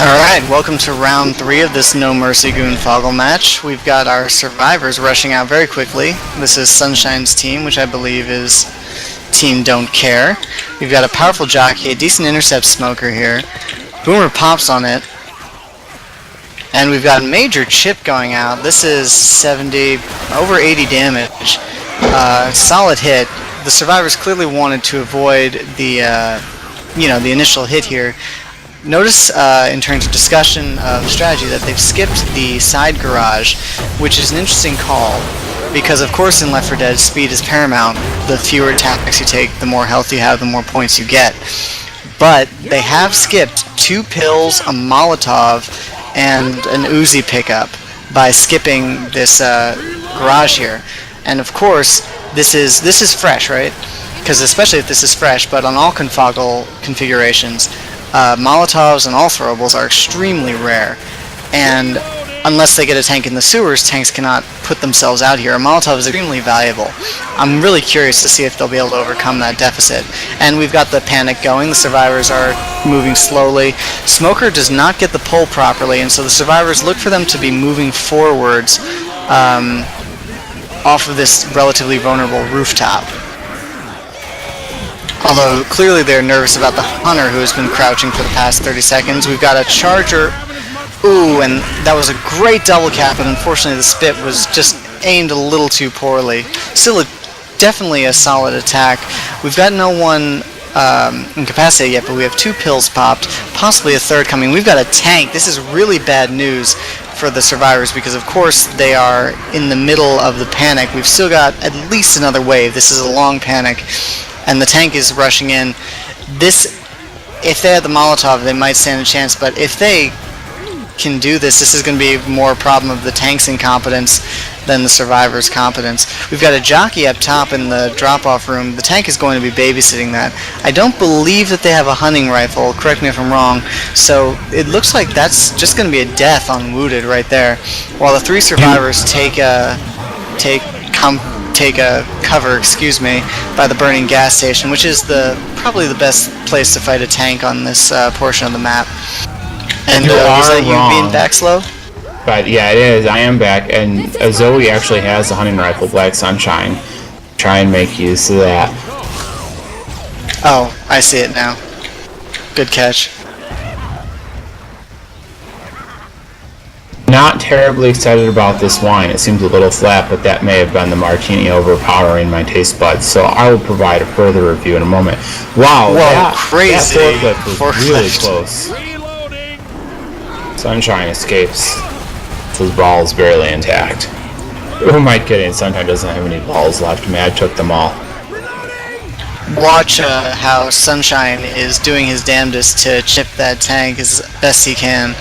Alright, welcome to round 3 of this No Mercy Goonfogl match. We've got our survivors rushing out very quickly. This is Sunshine's team, which I believe is Team Don't Care. We've got a powerful jockey, a decent intercept smoker here. Boomer pops on it. And we've got a major chip going out. This is 70, over 80 damage. Solid hit. The survivors clearly wanted to avoid the, the initial hit here. Notice in terms of discussion of strategy that they've skipped the side garage, which is an interesting call because of course in Left 4 Dead speed is paramount. The fewer attacks you take, the more health you have, the more points you get. But they have skipped 2 pills, a Molotov, and an Uzi pickup by skipping this garage here. And of course this is fresh, right? Because especially if this is fresh, but on all Goonfogl configurations, Molotovs and all throwables are extremely rare, and unless they get a tank in the sewers, tanks cannot put themselves out here. A Molotov is extremely valuable. I'm really curious to see if they'll be able to overcome that deficit. And we've got the panic going. The survivors are moving slowly. Smoker does not get the pull properly, and so the survivors look for them to be moving forwards off of this relatively vulnerable rooftop. Although clearly they're nervous about the hunter who has been crouching for the past 30 seconds. We've got a charger. Ooh, and that was a great double cap, but unfortunately the spit was just aimed a little too poorly. Still, definitely a solid attack. We've got no one incapacitated yet, but we have 2 pills popped, possibly a third coming. We've got a tank. This is really bad news for the survivors because, of course, they are in the middle of the panic. We've still got at least another wave. This is a long panic. And the tank is rushing in. If they had the Molotov, they might stand a chance, but if they can do this, this is going to be more a problem of the tank's incompetence than the survivors' competence. We've got a jockey up top in the drop-off room. The tank is going to be babysitting that. I don't believe that they have a hunting rifle, correct me if I'm wrong, so it looks like that's just going to be a death on Wounded right there, while the 3 survivors take a cover, by the burning gas station, which is probably the best place to fight a tank on this portion of the map. And is that you being back slow? But yeah, it is. I am back, and Zoe actually has a hunting rifle, Black Sunshine. Try and make use of that. Oh, I see it now. Good catch. Not terribly excited about this wine. It seems a little flat, but that may have been the martini overpowering my taste buds, so I will provide a further review in a moment. Wow, whoa, crazy. That forklift was really close. Sunshine escapes. His ball is barely intact. Who am I kidding? Sunshine doesn't have any balls left. Mad took them all. Watch how Sunshine is doing his damnedest to chip that tank as best he can.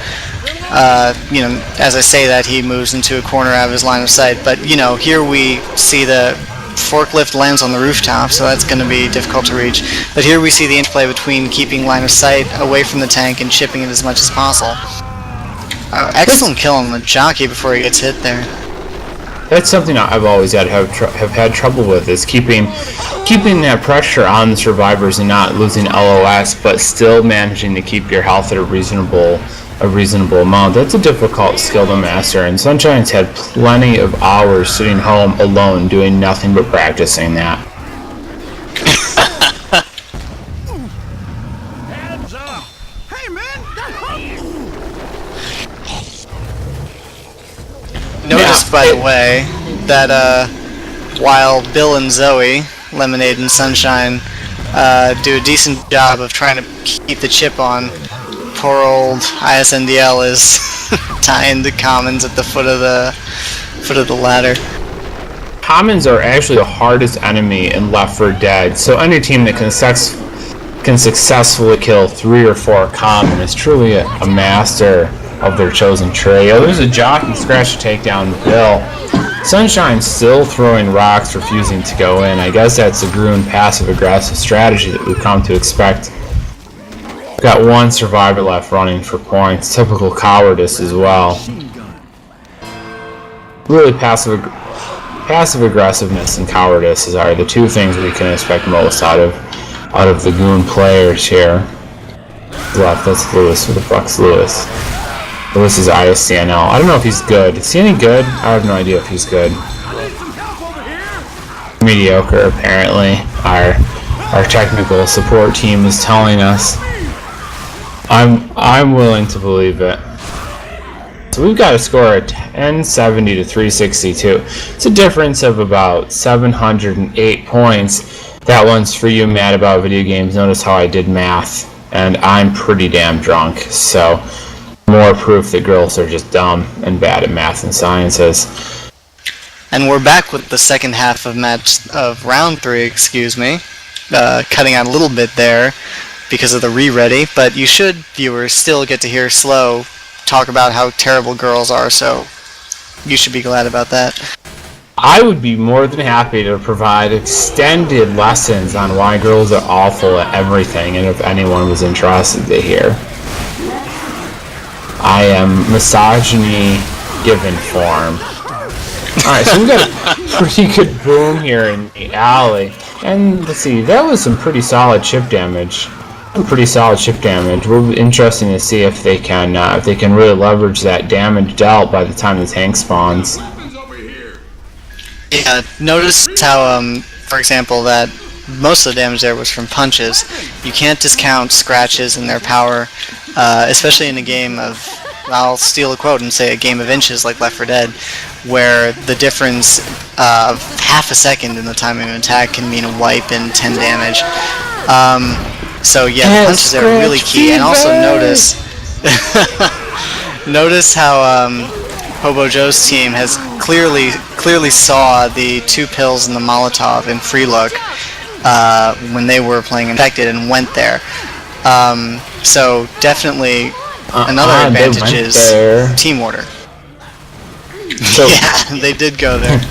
As I say that, he moves into a corner out of his line of sight. But, here we see the forklift lands on the rooftop, so that's going to be difficult to reach. But here we see the interplay between keeping line of sight away from the tank and chipping it as much as possible. Excellent kill on the jockey before he gets hit there. That's something I've always have had trouble with, is keeping that pressure on the survivors and not losing LOS, but still managing to keep your health at a reasonable amount. That's a difficult skill to master, and Sunshine's had plenty of hours sitting home alone doing nothing but practicing that. Hands up! Hey man! Notice, by the way, that while Bill and Zoe, Lemonade and Sunshine, do a decent job of trying to keep the chip on, poor old ISNDL is tying the commons at the foot of the ladder. Commons are actually the hardest enemy in Left 4 Dead, so any team that can successfully kill 3 or 4 common is truly a master of their chosen trade. Oh, there's a jockey scratch to take down Bill. Sunshine's still throwing rocks, refusing to go in. I guess that's a Goon passive-aggressive strategy that we've come to expect. Got 1 survivor left running for points. Typical cowardice as well. Really passive aggressiveness and cowardice are the 2 things we can expect most out of the Goon players here. Left, that's Lewis with the Bucks. Lewis. Lewis is ISCNL. I don't know if he's good. Is he any good? I have no idea if he's good. Mediocre, apparently. Our technical support team is telling us. I'm willing to believe it. So we've got a score of 1070 to 362. It's a difference of about 708 points. That one's for you, Matt, about video games. Notice how I did math, and I'm pretty damn drunk. So more proof that girls are just dumb and bad at math and sciences. And we're back with the second half of round 3, excuse me. Cutting out a little bit there because of the re-ready, but you should, viewers, still get to hear Slow talk about how terrible girls are, so you should be glad about that. I would be more than happy to provide extended lessons on why girls are awful at everything, and if anyone was interested to hear. I am misogyny given form. Alright, so we've got a pretty good boom here in the alley. And let's see, that was some pretty solid chip damage. Will be interesting to see if they can really leverage that damage dealt by the time the tank spawns. Yeah, notice how, for example, that most of the damage there was from punches. You can't discount scratches and their power, especially in a game of, I'll steal a quote and say a game of inches like Left 4 Dead, where the difference of half a second in the timing of an attack can mean a wipe and 10 damage. So yeah, the punches there are really key. And also notice how Hobo Joe's team has clearly saw the 2 pills and the Molotov in Free Look when they were playing Infected and went there. So definitely another advantage is team order. So yeah, they did go there.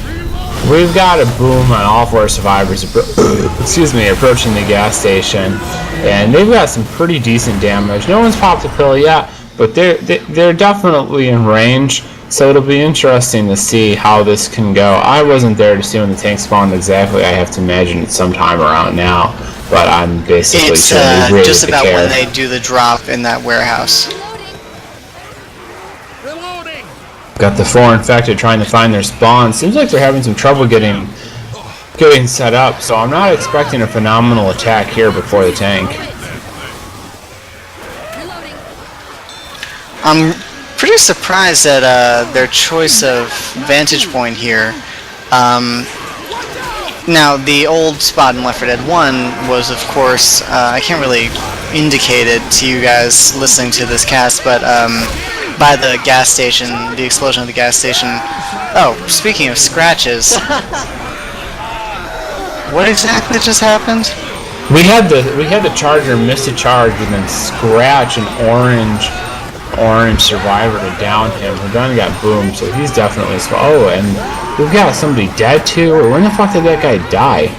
We've got a boom on all 4 survivors approaching the gas station, and they've got some pretty decent damage. No one's popped a pill yet, but they're definitely in range, so it'll be interesting to see how this can go. I wasn't there to see when the tank spawned exactly. I have to imagine it's sometime around now, but I'm basically it's just about when they do the drop in that warehouse. Got the 4 infected trying to find their spawn. Seems like they're having some trouble getting set up, so I'm not expecting a phenomenal attack here before the tank. I'm pretty surprised at their choice of vantage point here. Now, the old spot in Left 4 Dead 1 was, of course, I can't really indicate it to you guys listening to this cast, but by the gas station, the explosion of the gas station. Oh, speaking of scratches, what exactly just happened? We had the charger miss a charge and then scratch an orange survivor to down him. Who then got boomed, so he's definitely oh, and we've got somebody dead too. When the fuck did that guy die?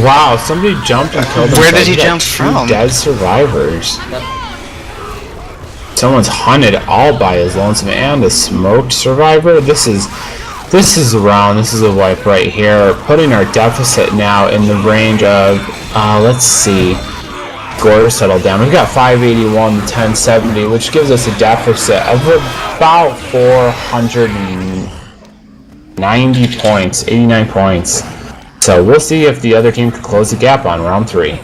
Wow, somebody jumped and killed him. Where did he jump from? 2 dead survivors. Someone's hunted all by his lonesome, and a smoked survivor. This is a round. This is a wipe right here. Putting our deficit now in the range of let's see, score settle down. We've got 581 to 1070, which gives us a deficit of about 490 points, 89 points. So we'll see if the other team can close the gap on round 3.